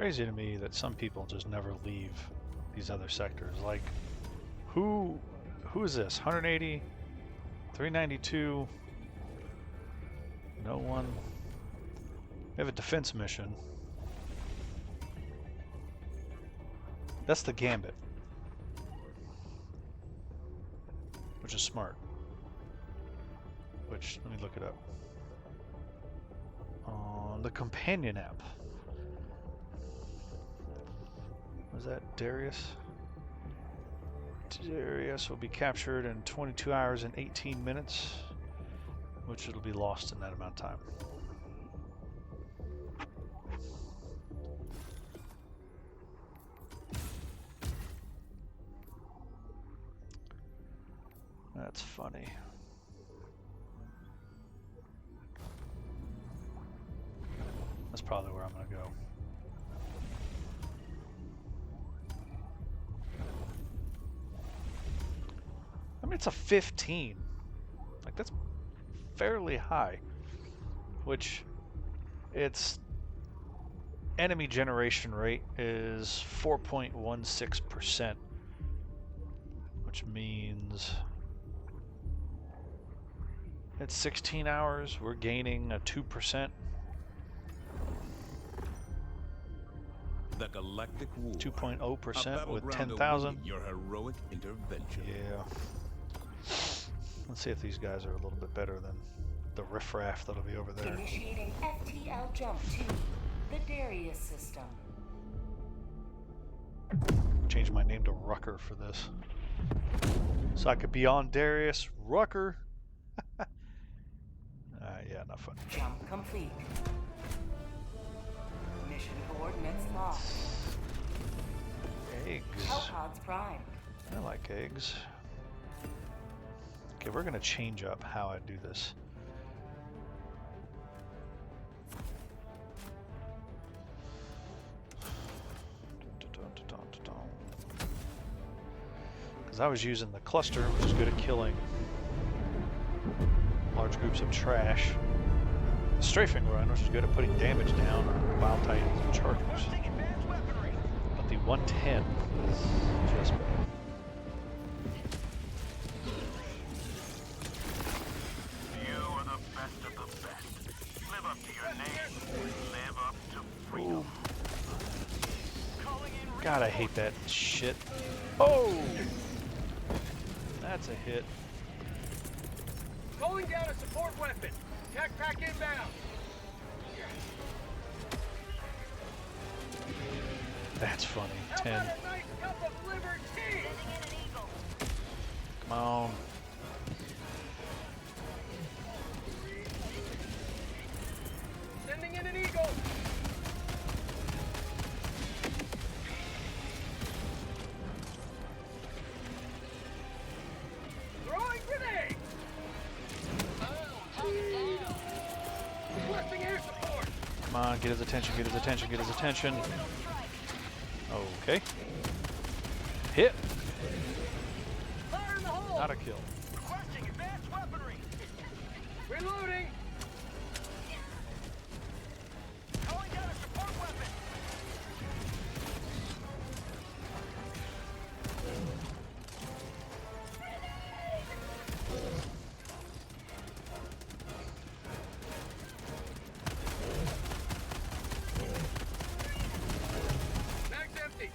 crazy to me that some people just never leave these other sectors. Like, who is this? 180, 392. No one. We have a defense mission. That's the Gambit, which is smart. Which, let me look it up. On the companion app. Was that Darius? Darius will be captured in 22 hours and 18 minutes, which it'll be lost in that amount of time. That's funny. That's probably where I'm going to go. I mean, it's a 15. Like, that's fairly high. Which, its enemy generation rate is 4.16%. Which means at 16 hours, we're gaining a 2%. The Galactic War. 2.0% with 10,000. Your heroic intervention. Yeah. Let's see if these guys are a little bit better than the riffraff that'll be over there. Initiating FTL jump to the Darius system. Change my name to Rucker for this. So I could be on Darius. Rucker. Yeah, not fun. Jump complete. Mission coordinates locked. Eggs. Hellpods prime. I like eggs. Okay, we're going to change up how I do this. Because I was using the cluster, which is good at killing large groups of trash. The strafing run, which is good at putting damage down on wild titans and chargers. But the 110 is just better. You are the best of the best. Live up to your name. Live up to freedom. God, I hate that shit. Oh! That's a hit. Calling down a support weapon. Tech pack inbound. That's funny. How 10. about a nice cup of liver tea? Come on. Sending in an eagle. Throwing grenade. Requesting air support. Come on, get his attention, get his attention, get his attention. Okay. Hit. Fire in the hole. Not a kill. Requesting advanced weaponry. Reloading. Calling down a support weapon. Mag's empty.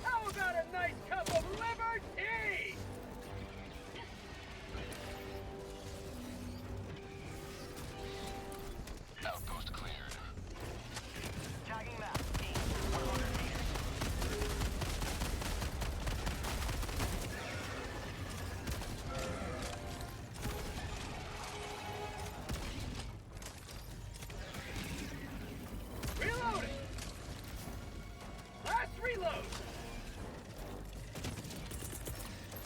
How about a nice cup of liver tea? Outpost cleared. Tagging map. 100 meters. Reloading. Last reload.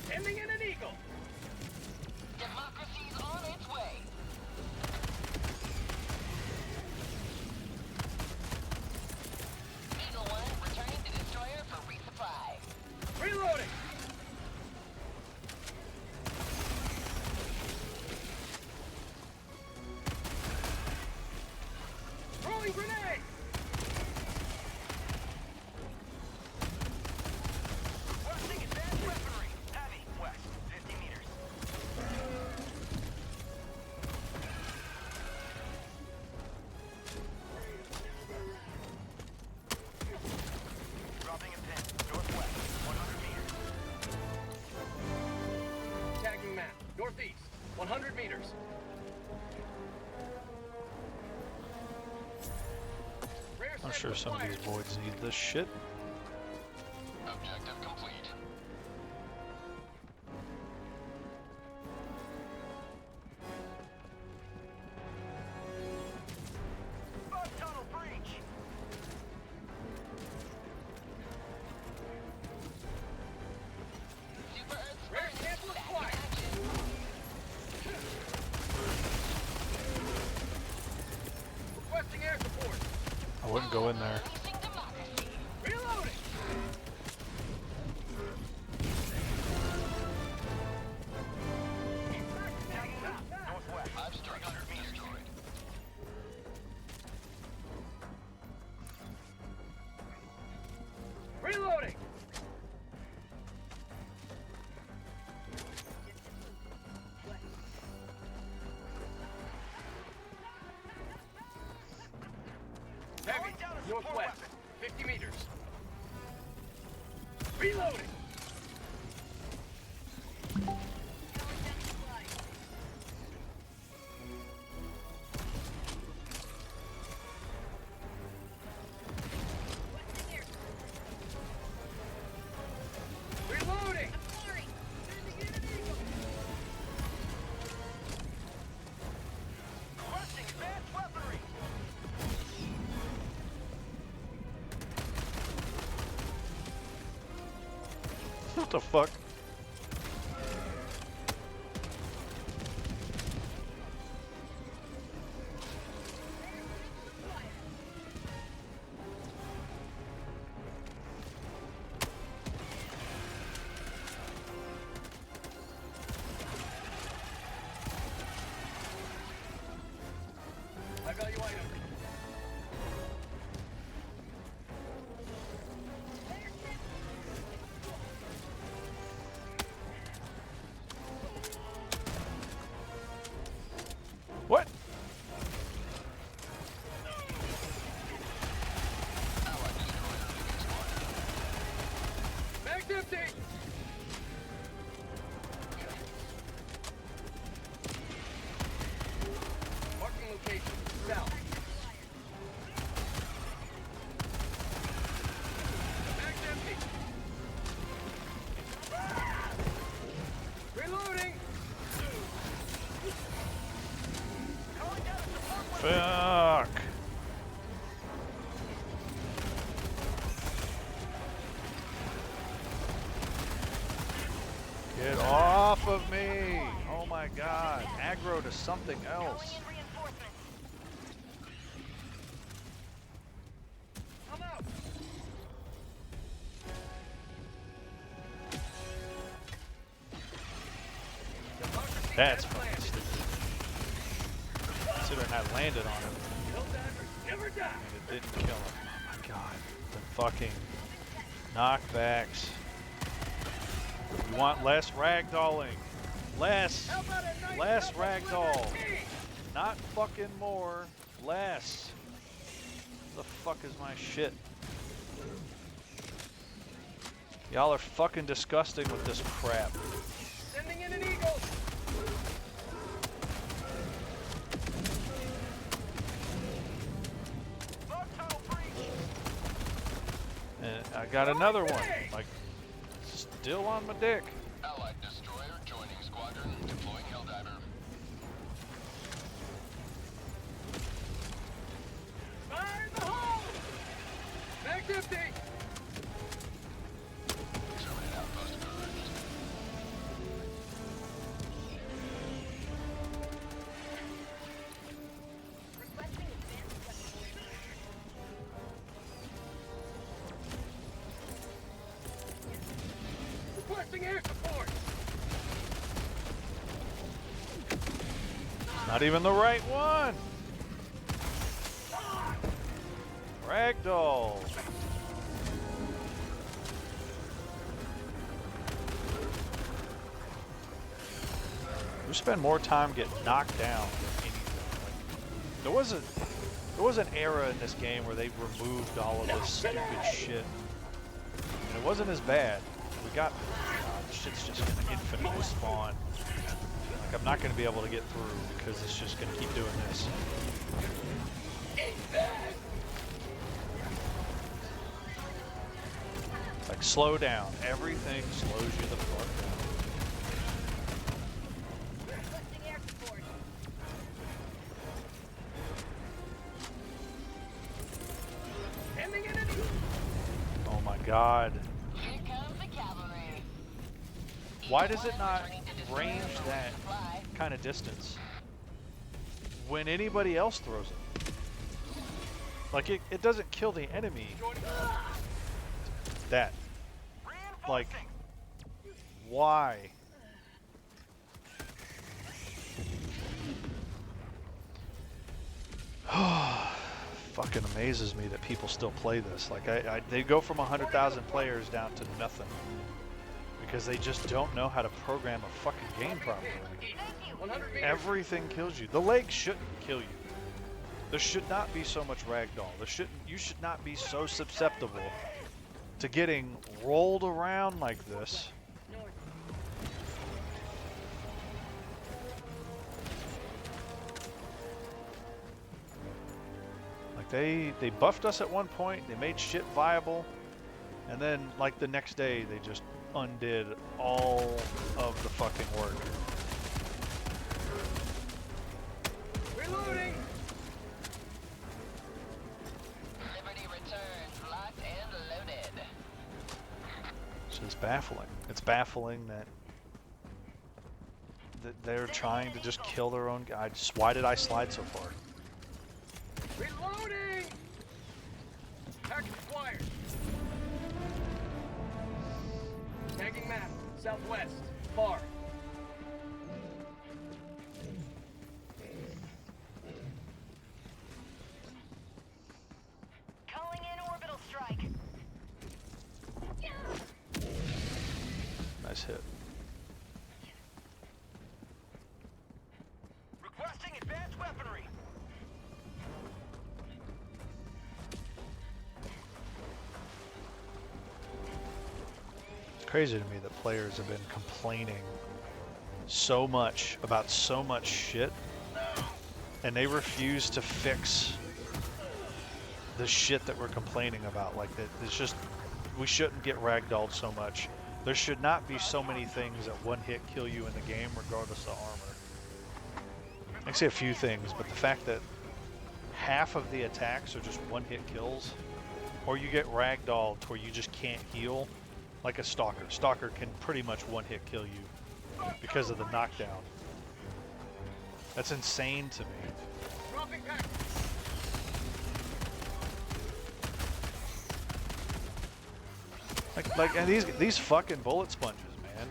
Sending in an eagle. Democracy's on its way. Eagle 1 returning northeast. 100 meters. Rear I'm sure some of these boys need this shit. Objective complete. Bug tunnel breach. Rear sample acquired. Requesting air support. I wouldn't go in there. Reloading. Northwest. I've structure destroyed. Reloading. Heavy, northwest, 50 meters. Reloading. Reloading. Requesting advanced weaponry. What the fuck? High value item. What? Mag's empty. Marking location. South. Mag's empty. Reloading. Fuck. Get off of me! Oh my god. Aggro to something else. I'm out. That's fucking stupid. Considering I landed on him Helldivers never die. and it didn't kill him. Oh my god. The fucking knockbacks. We want less ragdolling. Less. How about a nice Less cup of ragdoll. liver tea? Not fucking more. Less. What the fuck is my shit? Y'all are fucking disgusting with this crap. Sending in an eagle. Bug tunnel breach. And I got another one. Like, still on my dick. Allied destroyer joining squadron. Deploying Helldiver. Fire in the hole. Mag's empty. Terminate outpost purged. Requesting air support. Not even the right one. Ragdoll. We spend more time getting knocked down than anything. Like, there was an era in this game where they removed all of this stupid shit, and it wasn't as bad. We got this shit's just gonna infinitely spawn. Like, I'm not going to be able to get through because it's just going to keep doing this. Like, slow down. Everything slows you the fuck down. Requesting air support. Sending enemy. Oh my god. Here comes the cavalry. Why does it not range that kind of distance when anybody else throws it? Like, it doesn't kill the enemy. That. Like, why? Fucking amazes me that people still play this. Like, they go from 100,000 players down to nothing because they just don't know how to program a fucking game properly. 100 meters. Everything kills you. The legs shouldn't kill you. There should not be so much ragdoll. You should not be so susceptible to getting rolled around like this. North. Like, they buffed us at one point, they made shit viable, and then like the next day they just undid all of the fucking work. Reloading. Liberty returns, locked and loaded. It's just baffling. It's baffling that they're trying to just kill their own guys. Why did I slide so far? Reloading. Package acquired. Tagging map. Southwest. Far. Calling in orbital strike. Nice hit. Requesting advanced weaponry. It's crazy to me that players have been complaining so much about so much shit, and they refuse to fix the shit that we're complaining about. Like, that it's just, we shouldn't get ragdolled so much. There should not be so many things that one hit kill you in the game regardless of armor. I can say a few things, but the fact that half of the attacks are just one hit kills, or you get ragdolled where you just can't heal, like a Stalker. Stalker can pretty much one hit kill you because of the knockdown. That's insane to me. Dropping package. Like, and these fucking bullet sponges, man.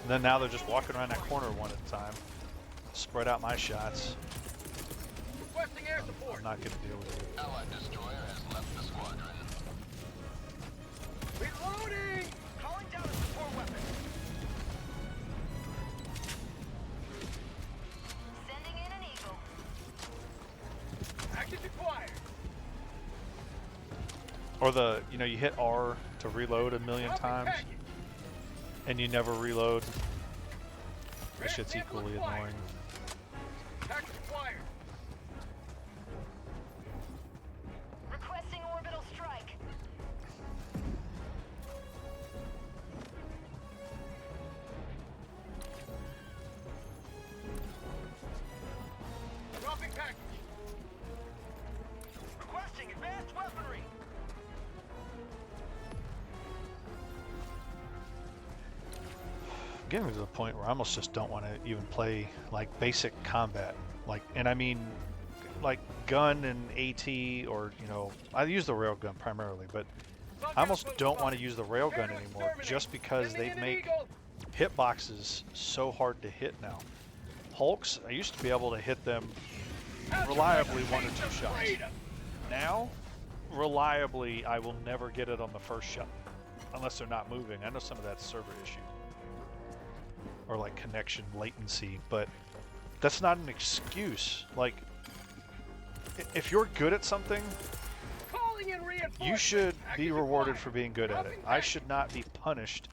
And then now they're just walking around that corner one at a time. Spread out my shots. Requesting air support. I'm not gonna deal with it. Allied destroyer has left the squadron. Reloading. Calling down a support weapon. Sending in an eagle. Package acquired. Or the, you know, you hit R to reload a million Dropping times package. and you never reload. That Red shit's sample equally acquired. annoying. Package acquired. Requesting orbital strike. Dropping package. Requesting advanced weaponry. Getting to the point where I almost just don't want to even play like basic combat. Like, and I mean like gun and AT, or, you know, I use the railgun primarily, but I almost don't want to use the railgun anymore just because they make hitboxes so hard to hit now. Hulks, I used to be able to hit them reliably 1 or 2 shots. Now, reliably, I will never get it on the first shot unless they're not moving. I know some of that's server issue or like connection latency, but that's not an excuse. Like, if you're good at something, Calling in in reinforcements. You should be Active rewarded fire. for being good at it. Dropping I back. should not be punished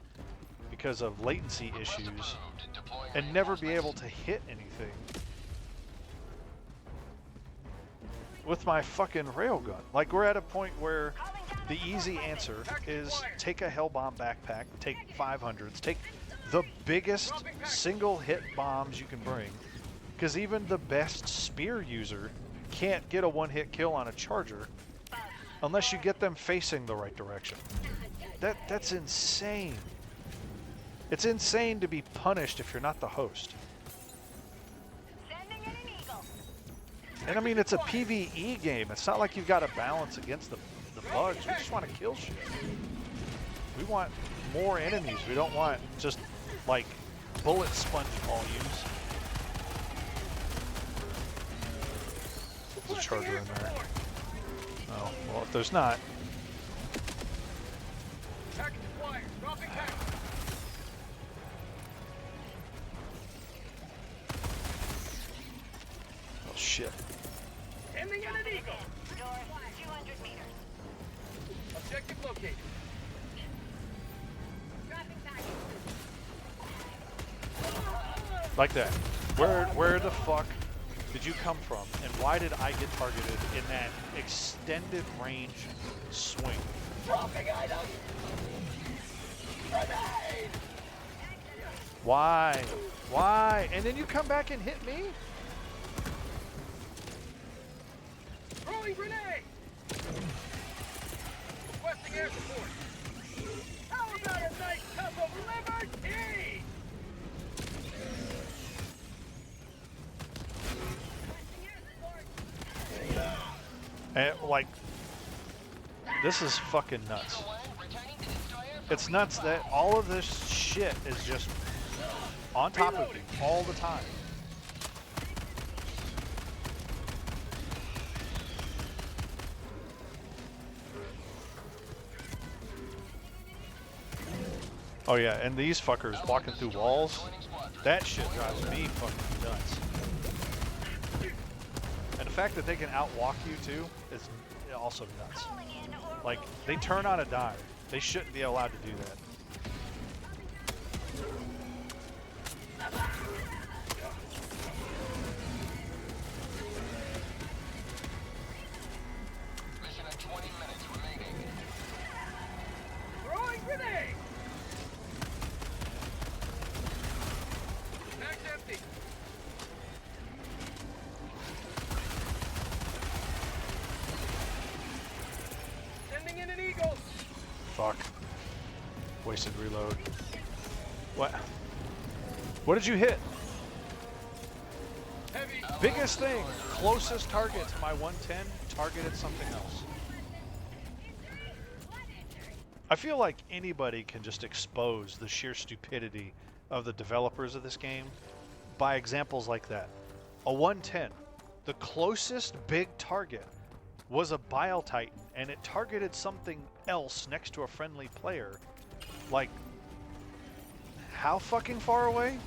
because of latency issues Approved. Deploying and never be able reinforcements. to hit anything with my fucking railgun. Like, we're at a point where the easy answer is take a hell bomb backpack, take 500s, take the biggest single hit bombs you can bring, because even the best spear user can't get a one-hit kill on a charger unless you get them facing the right direction. That's insane. It's insane to be punished if you're not the host. Sending in an eagle. And I mean, it's a PvE game. It's not like you've got to balance against the bugs. We just want to kill shit. We want more enemies. We don't want just, like, bullet sponge volumes. There's a charger in there. Oh, well, if there's not, Package acquired. Dropping back. oh shit. Sending in an eagle. North, 200 meters. Objective located. Like that. Where the fuck did you come from? And why did I get targeted in that extended range swing? Dropping item. Grenade. Why? Why? And then you come back and hit me? Throwing grenade. Requesting air support. How about a nice cup of liberty? And, like, this is fucking nuts. It's nuts that all of this shit is just on top of you all the time. Oh yeah, and these fuckers walking through walls, that shit drives me fucking nuts. And the fact that they can outwalk you too is also nuts. Like, they turn on a dime. They shouldn't be allowed to do that. Mission at 20 minutes remaining. Throwing grenade. Mag's empty. Sending in an eagle. Fuck. Wasted reload. What? What did you hit? Heavy. Biggest thing. Closest target to my 110 targeted something else. I feel like anybody can just expose the sheer stupidity of the developers of this game by examples like that. A 110. The closest big target was a Bile Titan, and it targeted something else next to a friendly player. Like, how fucking far away?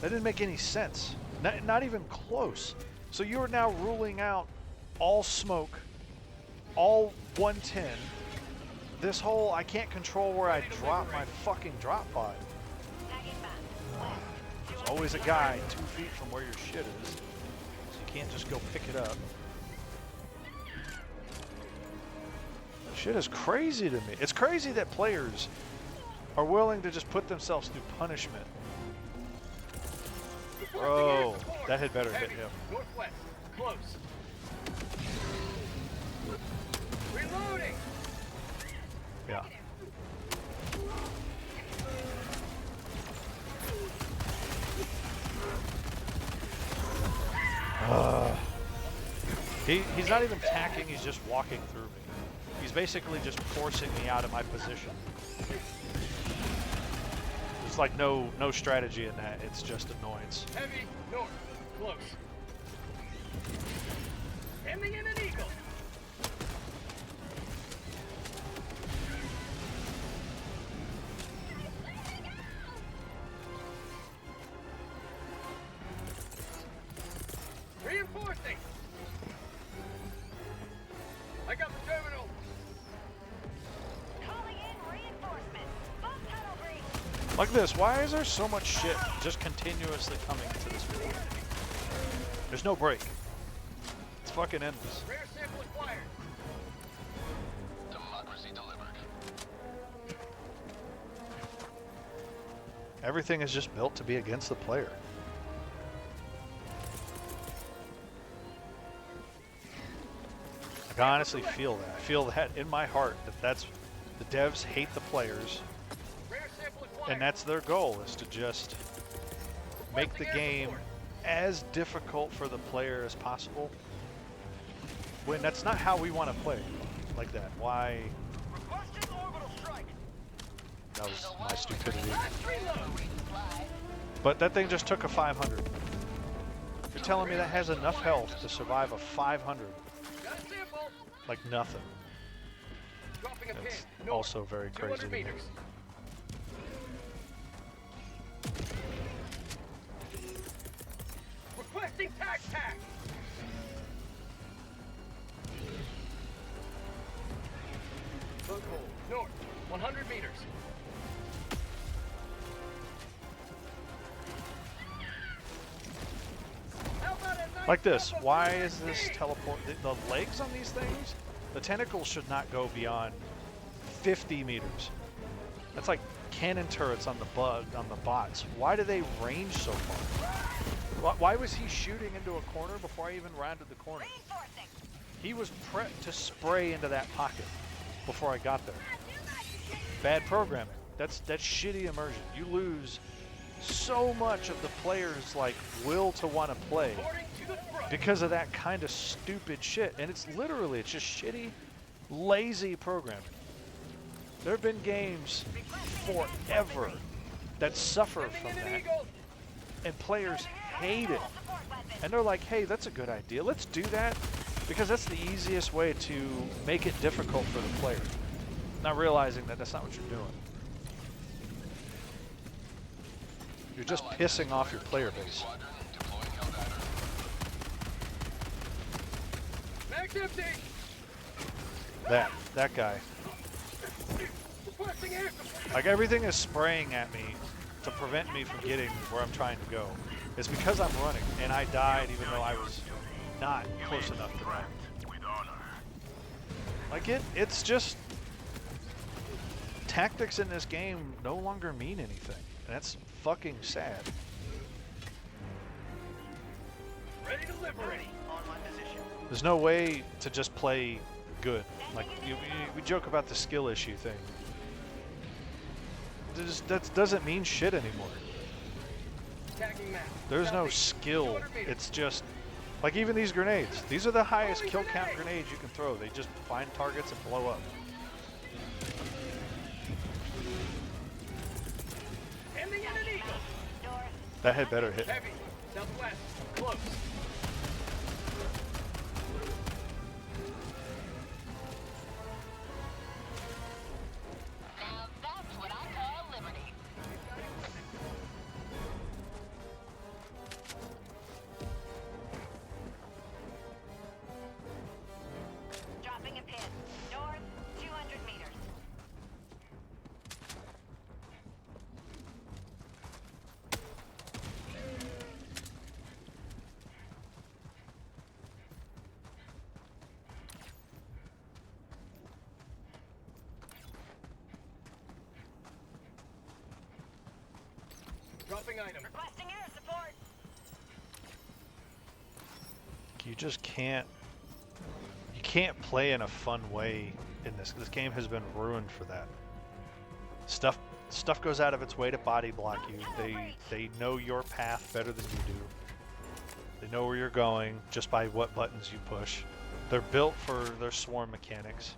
That didn't make any sense. Not even close. So you are now ruling out all smoke, all 110, this whole I can't control where I drop my fucking drop pod. There's always a guy 2 feet from where your shit is, so you can't just go pick it up. Shit is crazy to me. It's crazy that players are willing to just put themselves through punishment. Bro, that had better hit him. Northwest. Close. Reloading. Yeah. He's not even tacking, he's just walking through me. He's basically just forcing me out of my position. There's like no strategy in that, it's just annoyance. Heavy. North. Close. Sending in an eagle. Reinforcing. Like this, why is there so much shit just continuously coming to this point? There's no break. It's fucking endless. Rare sample acquired. Democracy delivered. Everything is just built to be against the player. I honestly feel that. I feel that in my heart that's the devs hate the players, Rare sample acquired. and that's their goal, is to just make the game as difficult for the player as possible. When that's not how we want to play like that. Why? Requesting orbital strike. That was my stupidity. Reload. But that thing just took a 500. You're telling me that has enough health to survive a 500? Got a sample. Like nothing. Dropping a pin. That's North. also very crazy 200 to me. meters. Requesting tac. Foothold. North. 100 meters. How about a nice Like this, cup of why liver is this tea? teleport? The legs on these things, the tentacles should not go beyond 50 meters. That's like cannon turrets on the bots. Why do they range so far? Why was he shooting into a corner before I even rounded the corner? Reinforcing. He was prepped to spray into that pocket before I got there. Bad programming. That's shitty immersion. You lose so much of the player's like will to want to play Boarding to the front. because of that kind of stupid shit. And it's just shitty, lazy programming. There have been games forever that suffer Sending from in an that, eagle. and players hate it. And they're like, hey, that's a good idea. Let's do that because that's the easiest way to make it difficult for the player. Not realizing that that's not what you're doing. You're just pissing off your player base. Squadron deploying Helldiver. Mag's empty. That guy. Requesting air support. Like everything is spraying at me to prevent me from getting where I'm trying to go. It's because I'm running, and I died even though I was not close enough to that. With honor. Like it's just tactics in this game no longer mean anything, and that's fucking sad. Ready to liberate. On my position. There's no way to just play good. Like we joke about the skill issue thing. That doesn't mean shit anymore. Tagging map. There's no Southeast, skill. 200 meters. It's just like even these grenades. These are the highest kill count grenades you can throw. They just find targets and blow up. Ending in an eagle. North. That had better hit. Heavy. Southwest. Close. Now that's what I call liberty. Dropping a pin. North, 200 meters. Dropping item. Requesting air support. You just can't. You can't play in a fun way in this. This game has been ruined for that. Stuff goes out of its way to body block you. They know your path better than you do. They know where you're going just by what buttons you push. They're built for their swarm mechanics.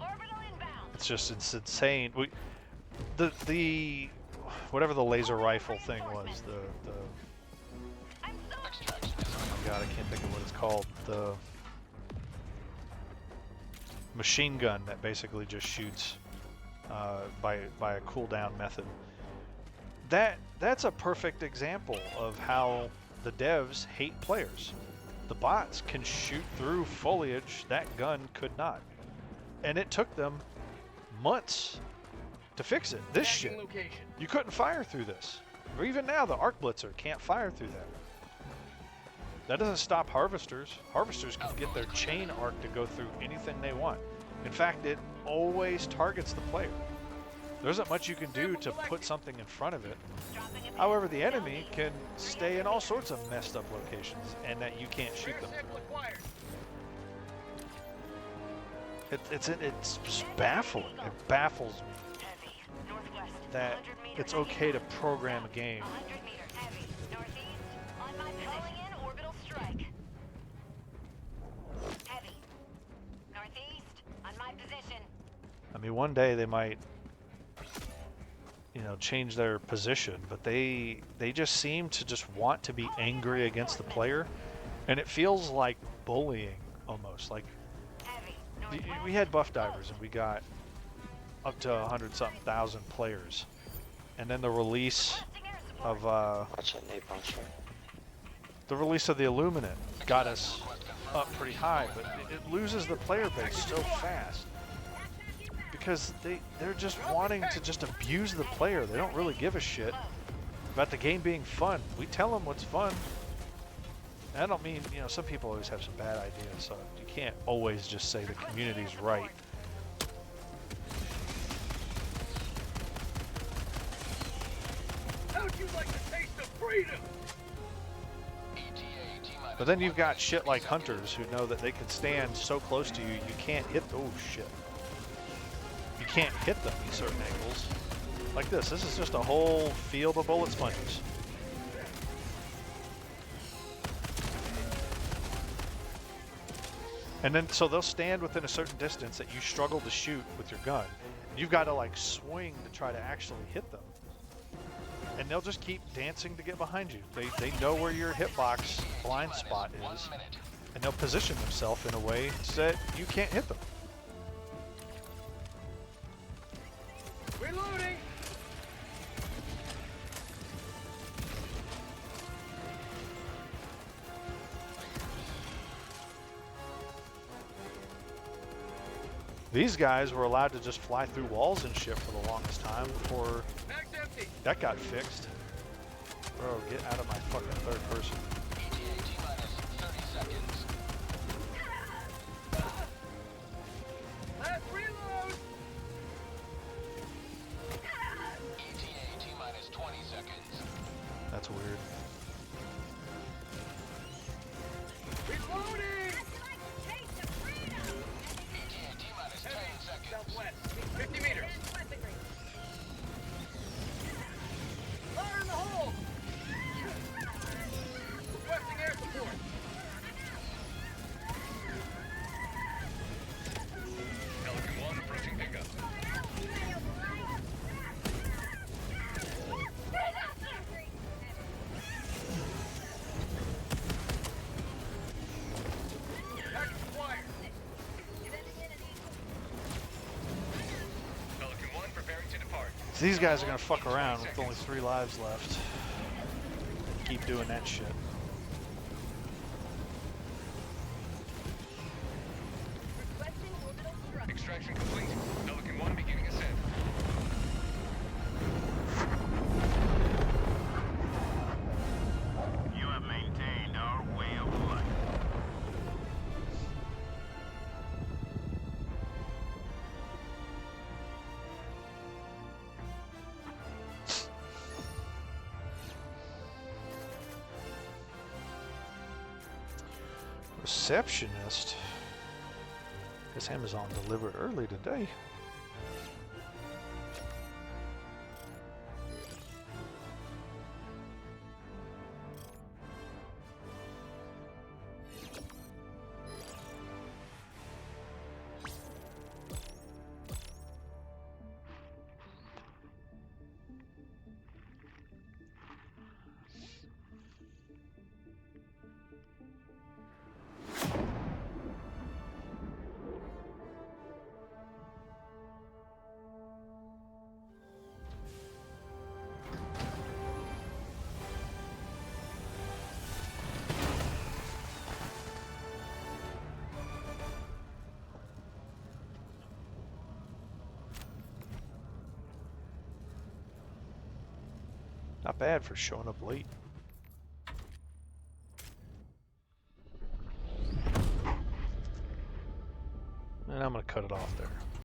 Orbital inbound. It's insane. The whatever the laser rifle thing was, the I'm so Extraction is oh god, I can't think of what it's called. The machine gun that basically just shoots by a cooldown method. That's a perfect example of how the devs hate players. The bots can shoot through foliage, that gun could not. And it took them months to fix it. This Tagging shit. location. You couldn't fire through this. Or even now, the Arc Blitzer can't fire through that. That doesn't stop harvesters. Harvesters can get their chain arc to go through anything they want. In fact, it always targets the player. There isn't much you can do to put something in front of it. Dropping a pin. However, the enemy can stay in all sorts of messed up locations and that you can't shoot Rare them. sample acquired. It's just baffling. It baffles me Heavy. Northwest. that 100 meters it's okay to program a game 100 meters. Heavy. Northeast. On my position. Calling in orbital strike. Heavy. Northeast. On my position. I mean, one day they might, you know, change their position, but they just seem to just want to be angry against the player, and it feels like bullying almost. Like Heavy. we had buff divers and we got up to 100-something thousand players, and then the release of Watch that napalm shot. the release of the Illuminate got us up pretty high, but it loses the player base so fast. Because they're just wanting to just abuse the player. They don't really give a shit about the game being fun. We tell them what's fun. And I don't mean, you know, some people always have some bad ideas, so you can't always just say the community's right. How'd you like the taste of freedom? But then you've got shit like hunters who know that they can stand so close to you, you can't hit. Oh shit. You can't hit them in certain angles. Like this. This is just a whole field of bullet sponges. And then, so they'll stand within a certain distance that you struggle to shoot with your gun. You've got to like swing to try to actually hit them. And they'll just keep dancing to get behind you. They know where your hitbox blind spot is. And they'll position themselves in a way so that you can't hit them. Reloading. These guys were allowed to just fly through walls and shit for the longest time before Mag's empty. that got fixed. Bro, get out of my fucking third person. Last reload. That's weird. Reloading. Southwest. 50 meters. Fire in the hole. Requesting air support. Pelican 1 approaching pickup. Package acquired. Pelican 1 preparing to depart. So these guys are gonna fuck around with only 3 lives left. Keep doing that shit. Extraction complete. Pelican 1 beginning ascent. You have maintained our way of life. Receptionist. Guess Amazon delivered early today. Not bad for showing up late. And I'm gonna cut it off there.